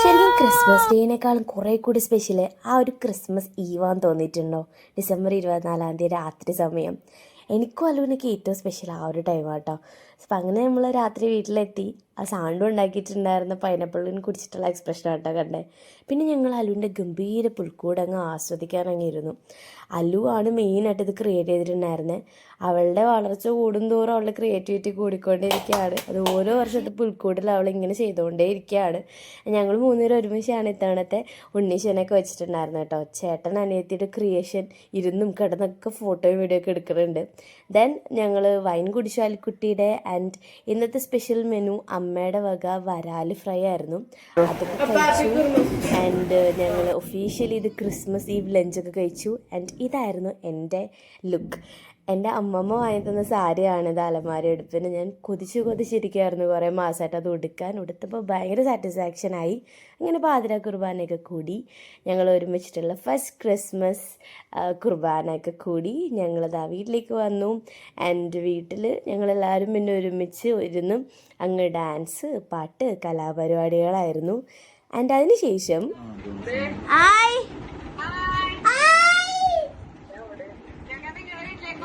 ശരിക്കും ക്രിസ്മസ് ഡേനേക്കാളും കുറേ കൂടി സ്പെഷ്യൽ ആ ഒരു ക്രിസ്മസ് ഈവാന്ന് തോന്നിയിട്ടുണ്ടോ? ഡിസംബർ 24 രാത്രി സമയം. എനിക്കും അലുവിനൊക്കെ ഏറ്റവും സ്പെഷ്യൽ ആ ഒരു ടൈമാട്ടോ. അപ്പം അങ്ങനെ നമ്മൾ രാത്രി വീട്ടിലെത്തി ആ സാണ്ടും ഉണ്ടാക്കിയിട്ടുണ്ടായിരുന്ന പൈനാപ്പിളിന് കുടിച്ചിട്ടുള്ള എക്സ്പ്രഷൻ ആട്ടോ കണ്ടേ. പിന്നെ ഞങ്ങൾ അലുവിൻ്റെ ഗംഭീര പുൽക്കൂട് അങ്ങ് ആസ്വദിക്കാനങ്ങിയിരുന്നു. അലു ആണ് മെയിനായിട്ട് ഇത് ക്രിയേറ്റ് ചെയ്തിട്ടുണ്ടായിരുന്നത്. അവളുടെ വളർച്ച കൂടുന്തോറും അവളുടെ ക്രിയേറ്റിവിറ്റി കൂടിക്കൊണ്ടേയിരിക്കുകയാണ്. അത് ഓരോ വർഷത്തെ പുൽക്കൂടിൽ അവൾ ഇങ്ങനെ ചെയ്തുകൊണ്ടേയിരിക്കുകയാണ്. ഞങ്ങൾ മൂന്നുപേരും ഒരുമിച്ചാണ് ഇത്തവണത്തെ ഉണ്ണീശനൊക്കെ വെച്ചിട്ടുണ്ടായിരുന്നത് കേട്ടോ. ചേട്ടൻ അനിയത്തിയുടെ ക്രിയേഷൻ ഇരുന്നും കിടന്നൊക്കെ ഫോട്ടോയും വീഡിയോ ഒക്കെ എടുക്കുന്നുണ്ട്. ദെൻ ഞങ്ങൾ വൈൻ കുടിച്ചു അലിക്കുട്ടിയുടെ. ആൻഡ് ഇന്നത്തെ സ്പെഷ്യൽ മെനു അമ്മയുടെ വക വരാല് ഫ്രൈ ആയിരുന്നു. അതൊക്കെ കഴിച്ചു. ആൻഡ് ഞങ്ങൾ ഒഫീഷ്യലി ഇത് ക്രിസ്മസ് ഈവ് ലഞ്ചൊക്കെ കഴിച്ചു. ആൻഡ് ഇതായിരുന്നു എൻ്റെ ലുക്ക്. എൻ്റെ അമ്മമ്മ വാങ്ങി തന്ന സാരിയാണ് ഇത് അലമാര എടുപ്പിന്. ഞാൻ കൊതിച്ചിരിക്കുമായിരുന്നു കുറേ മാസമായിട്ട് അത് ഉടുത്തപ്പോൾ ഭയങ്കര സാറ്റിസ്ഫാക്ഷനായി. അങ്ങനെ പാതിര കുർബാനയൊക്കെ കൂടി ഞങ്ങൾ ഒരുമിച്ചിട്ടുള്ള ഫസ്റ്റ് ക്രിസ്മസ് കുർബാനയൊക്കെ കൂടി ഞങ്ങളതാ വീട്ടിലേക്ക് വന്നു. ആൻഡ് വീട്ടിൽ ഞങ്ങളെല്ലാവരും പിന്നെ ഒരുമിച്ച് ഇരുന്ന് അങ്ങ് ഡാൻസ്, പാട്ട്, കലാപരിപാടികളായിരുന്നു. ആൻഡ് അതിന് ശേഷം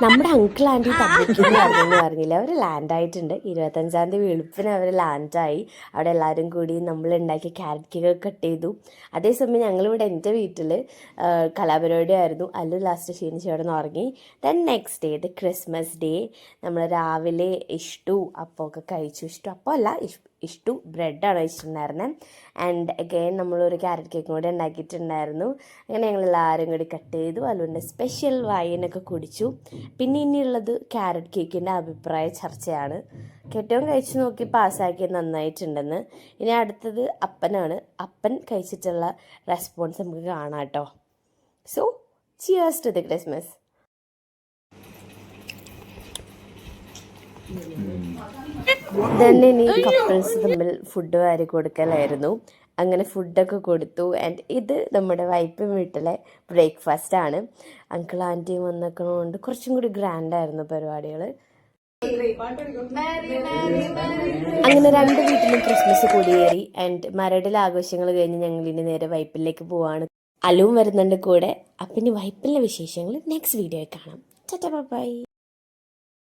നമ്മുടെ അങ്കിൾ ആൻറ്റി തമ്മിൽ പറഞ്ഞില്ല, അവർ ലാൻഡായിട്ടുണ്ട്. 25-ാം തീയതി വെളുപ്പിന് അവർ ലാൻഡായി. അവിടെ എല്ലാവരും കൂടി നമ്മൾ ഉണ്ടാക്കിയ ക്യാരറ്റ് കേക്ക് കട്ട് ചെയ്തു. അതേസമയം ഞങ്ങളിവിടെ എൻ്റെ വീട്ടിൽ കലാപരിപാടി ആയിരുന്നു. അല്ലു ലാസ്റ്റ് ക്ഷീണിച്ച് അവിടെ നിന്ന് ഉറങ്ങി. Then next day the Christmas day നമ്മൾ രാവിലെ ഇഷ്ടു അപ്പമൊക്കെ കഴിച്ചു. ഇഷ്ടു ബ്രെഡാണ് കഴിച്ചിട്ടുണ്ടായിരുന്നത്. ആൻഡ് അഗെയിൻ നമ്മളൊരു ക്യാരറ്റ് കേക്കും കൂടെ ഉണ്ടാക്കിയിട്ടുണ്ടായിരുന്നു. അങ്ങനെ ഞങ്ങളെല്ലാവരും കൂടി കട്ട് ചെയ്തു. അലുവിൻ്റെ സ്പെഷ്യൽ വൈനൊക്കെ കുടിച്ചു. പിന്നെ ഇനിയുള്ളത് ക്യാരറ്റ് കേക്കിൻ്റെ അഭിപ്രായ ചർച്ചയാണ്. ഏറ്റവും കഴിച്ച് നോക്കി പാസ്സാക്കിയത് നന്നായിട്ടുണ്ടെന്ന്. ഇനി അടുത്തത് അപ്പനാണ്. അപ്പൻ കഴിച്ചിട്ടുള്ള റെസ്പോൺസ് നമുക്ക് കാണാം കേട്ടോ. So cheers to the Christmas. തന്നെ ഇനി കപ്പിൾസ് തമ്മിൽ ഫുഡ് വാരി കൊടുക്കലായിരുന്നു. അങ്ങനെ ഫുഡൊക്കെ കൊടുത്തു. ആൻഡ് ഇത് നമ്മുടെ വൈപ്പിൻ വീട്ടിലെ ബ്രേക്ക്ഫാസ്റ്റാണ്. അങ്കിൾ ആൻറ്റിയും വന്നേക്കണോണ്ട് കുറച്ചും കൂടി ഗ്രാൻഡായിരുന്നു പരിപാടികൾ. അങ്ങനെ രണ്ട് വീട്ടിലും ക്രിസ്മസ് കൊടിയേറി. ആൻഡ് മരടിലെ ആഘോഷങ്ങൾ കഴിഞ്ഞ് ഞങ്ങൾ ഇനി നേരെ വൈപ്പിലേക്ക് പോവാണ്. അലുവും വരുന്നുണ്ട് കൂടെ. അപ്പം ഇനി വൈപ്പിലെ വിശേഷങ്ങൾ നെക്സ്റ്റ് വീഡിയോയിൽ കാണാം. Tata bye.